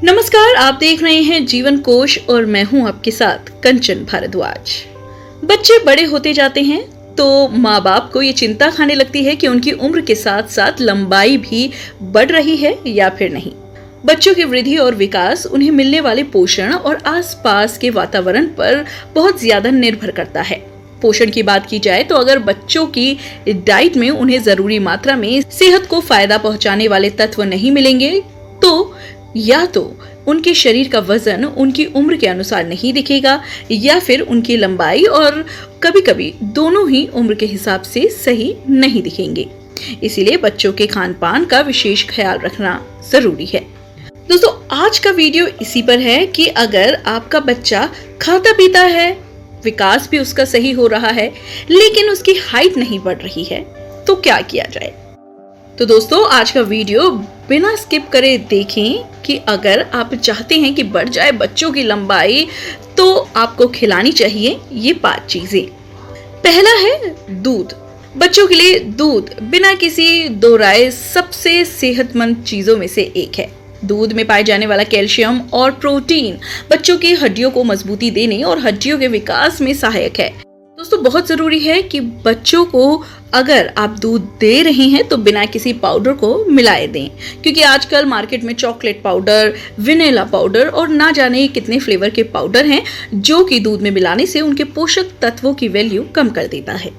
नमस्कार, आप देख रहे हैं जीवन कोश और मैं हूं आपके साथ कंचन भारद्वाज। बच्चे बड़े होते जाते हैं तो माँ बाप को ये चिंता खाने लगती है कि उनकी उम्र के साथ साथ लंबाई भी बढ़ रही है या फिर नहीं। बच्चों की वृद्धि और विकास उन्हें मिलने वाले पोषण और आसपास के वातावरण पर बहुत ज्यादा निर्भर करता है। पोषण की बात की जाए तो अगर बच्चों की डाइट में उन्हें जरूरी मात्रा में सेहत को फायदा पहुंचाने वाले तत्व नहीं मिलेंगे तो या तो उनके शरीर का वजन उनकी उम्र के अनुसार नहीं दिखेगा या फिर उनकी लंबाई और कभी-कभी दोनों ही उम्र के हिसाब से सही नहीं दिखेंगे। इसीलिए बच्चों के खान पान का विशेष ख्याल रखना जरूरी है। दोस्तों, आज का वीडियो इसी पर है कि अगर आपका बच्चा खाता पीता है, विकास भी उसका सही हो रहा है, लेकिन उसकी हाइट नहीं बढ़ रही है तो क्या किया जाए। तो दोस्तों, आज का वीडियो बिना स्किप करे देखें कि अगर आप चाहते हैं कि बढ़ जाए बच्चों की लंबाई तो आपको खिलानी चाहिए ये 5 चीजें। पहला है दूध। बच्चों के लिए दूध बिना किसी दो राय सबसे सेहतमंद चीजों में से एक है। दूध में पाए जाने वाला कैल्शियम और प्रोटीन बच्चों की हड्डियों को मजबूती देने और हड्डियों के विकास में सहायक है। दोस्तों, बहुत जरूरी है कि बच्चों को अगर आप दूध दे रहे हैं तो बिना किसी पाउडर को मिलाए दें, क्योंकि आजकल मार्केट में चॉकलेट पाउडर, वेनिला पाउडर और ना जाने कितने फ्लेवर के पाउडर हैं जो कि दूध में मिलाने से उनके पोषक तत्वों की वैल्यू कम कर देता है।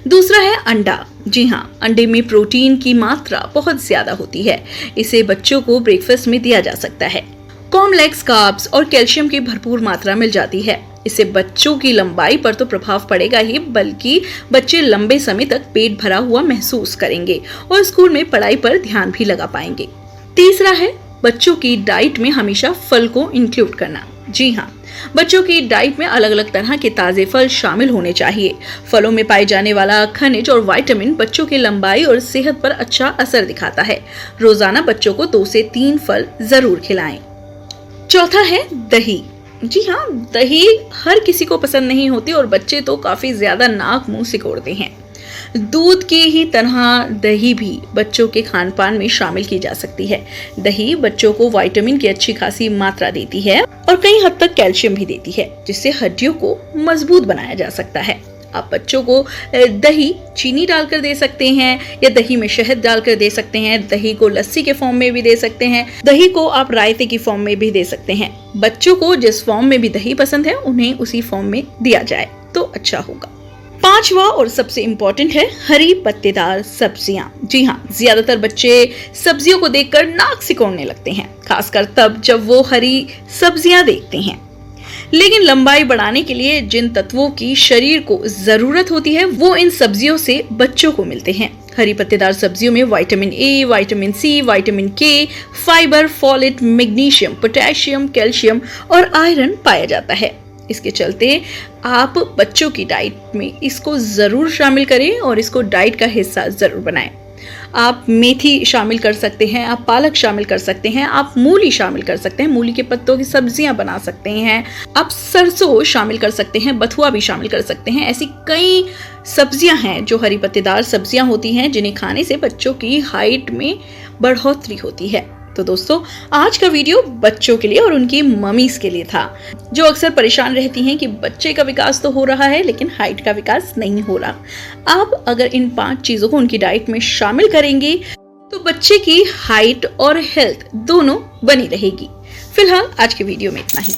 दूसरा है अंडा। जी हाँ, अंडे में प्रोटीन की मात्रा बहुत ज्यादा होती है। इसे बच्चों को ब्रेकफास्ट में दिया जा सकता है। कॉम्प्लेक्स कार्ब्स और कैल्शियम की भरपूर मात्रा मिल जाती है। इससे बच्चों की लंबाई पर तो प्रभाव पड़ेगा ही, बल्कि बच्चे लंबे समय तक पेट भरा हुआ महसूस करेंगे और स्कूल में पढ़ाई पर ध्यान भी लगा पाएंगे। तीसरा है बच्चों की डाइट में हमेशा फल को इंक्लूड करना। जी हाँ, बच्चों की डाइट में अलग अलग तरह के ताजे फल शामिल होने चाहिए। फलों में पाए जाने वाला खनिज और विटामिन बच्चों की लंबाई और सेहत पर अच्छा असर दिखाता है। रोजाना बच्चों को 2 से 3 फल जरूर खिलाएं। चौथा है दही। जी हाँ, दही हर किसी को पसंद नहीं होती और बच्चे तो काफी ज्यादा नाक मुंह सिकोड़ते हैं। दूध की ही तरह दही भी बच्चों के खान पान में शामिल की जा सकती है। दही बच्चों को विटामिन की अच्छी खासी मात्रा देती है और कई हद तक कैल्शियम भी देती है, जिससे हड्डियों को मजबूत बनाया जा सकता है। आप बच्चों को दही चीनी डालकर दे सकते हैं या दही में शहद डालकर दे सकते हैं। दही को लस्सी के फॉर्म में भी दे सकते हैं। दही को आप रायते की फॉर्म में भी दे सकते हैं। बच्चों को जिस फॉर्म में भी दही पसंद है उन्हें उसी फॉर्म में दिया जाए तो अच्छा होगा। 5वां और सबसे इम्पोर्टेंट है हरी पत्तेदार सब्जियां। जी हाँ, ज्यादातर बच्चे सब्जियों को देखकर नाक सिकोड़ने लगते हैं, खासकर तब जब वो हरी सब्जियां देखते हैं। लेकिन लंबाई बढ़ाने के लिए जिन तत्वों की शरीर को जरूरत होती है वो इन सब्जियों से बच्चों को मिलते हैं। हरी पत्तेदार सब्जियों में vitamin A, vitamin C, vitamin K, fibre, folate, magnesium, potassium, calcium और आयरन पाया जाता है। इसके चलते आप बच्चों की डाइट में इसको जरूर शामिल करें और इसको डाइट का हिस्सा जरूर बनाएं। आप मेथी शामिल कर सकते हैं, आप पालक शामिल कर सकते हैं, आप मूली शामिल कर सकते हैं, मूली के पत्तों की सब्जियां बना सकते हैं, आप सरसों शामिल कर सकते हैं, बथुआ भी शामिल कर सकते हैं। ऐसी कई सब्जियां हैं जो हरी पत्तेदार सब्जियां होती हैं जिन्हें खाने से बच्चों की हाइट में बढ़ोतरी होती है। तो दोस्तों, आज का वीडियो बच्चों के लिए और उनकी मम्मीज के लिए था जो अक्सर परेशान रहती हैं कि बच्चे का विकास तो हो रहा है लेकिन हाइट का विकास नहीं हो रहा। आप अगर इन 5 चीजों को उनकी डाइट में शामिल करेंगे तो बच्चे की हाइट और हेल्थ दोनों बनी रहेगी। फिलहाल आज के वीडियो में इतना ही।